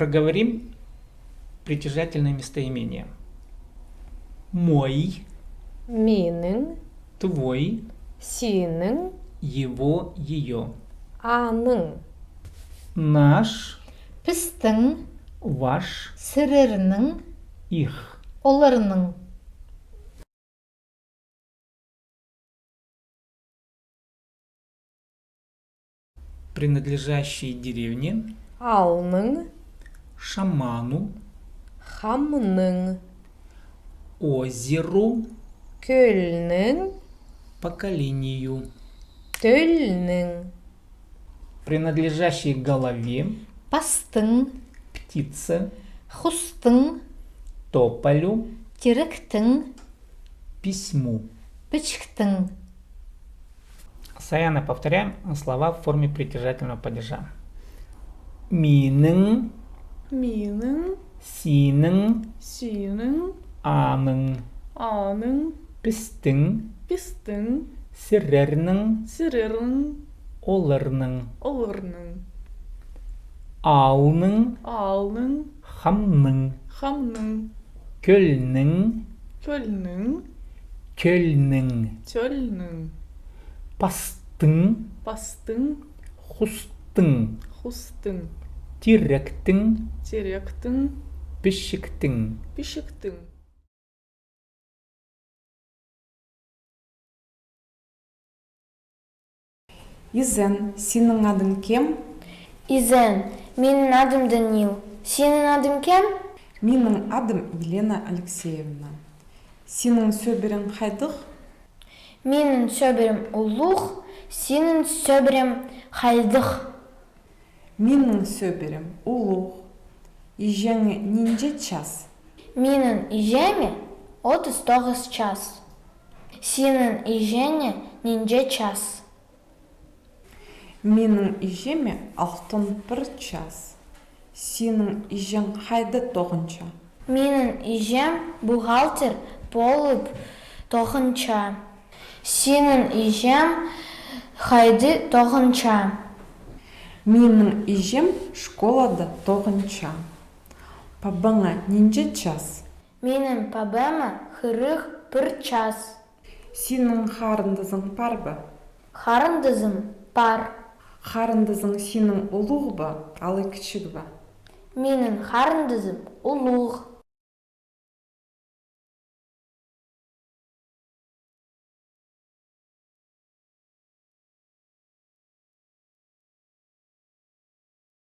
Проговорим притяжательное местоимение. Мой, менің, твой, сенің, его, ее. аның, Наш, біздің, ваш, сіздердің, их. оларның. Принадлежащие деревне, Алның, шаману, хамның, озеру, көлінің, поколению. төлінің, Принадлежащие голове, бастың, птице, құстың, тополю, теректің, письму. бичіктің. Постоянно повторяем слова в форме притяжательного падежа. Миның, Менің, синің, сенің, аның, аның, пістің, біздің, сірернің, сіздердің, оларның, оларның. ауның, Алның, хамның, хамның, көлнің, көлінің, көлнің, төлінің, пастың, бастың, хустың, құстың, теректің, теректің, пішіктің. бишіктің. Изен, сенің адың кем? Изен, менің адым Данил. Сенің адың кем? Менің адым Елена Алексеевна. Сенің сөбірің қайдық? Менің сөбірім ұлық, сенің сөбірім хайдық. Менің сөбірім ұлық. Ижеңі нинже час? Менің ижеме 39 час. Сенің ижене нинже час. Менің ижеме 61 час. Сенің ижең қайды тоғынша? Менің ижем бухгалтер болып тоғынша. Сенің ижем хайды тоғынша. Менің ижем школада тоғынша. Пабаңа нинже час? Менің пабама 41 час. Сенің қарындызың бар ба? Қарындызым бар. Қарындызың сенің ұлық ба, алы кішік ба? Менің қарындызым ұлық.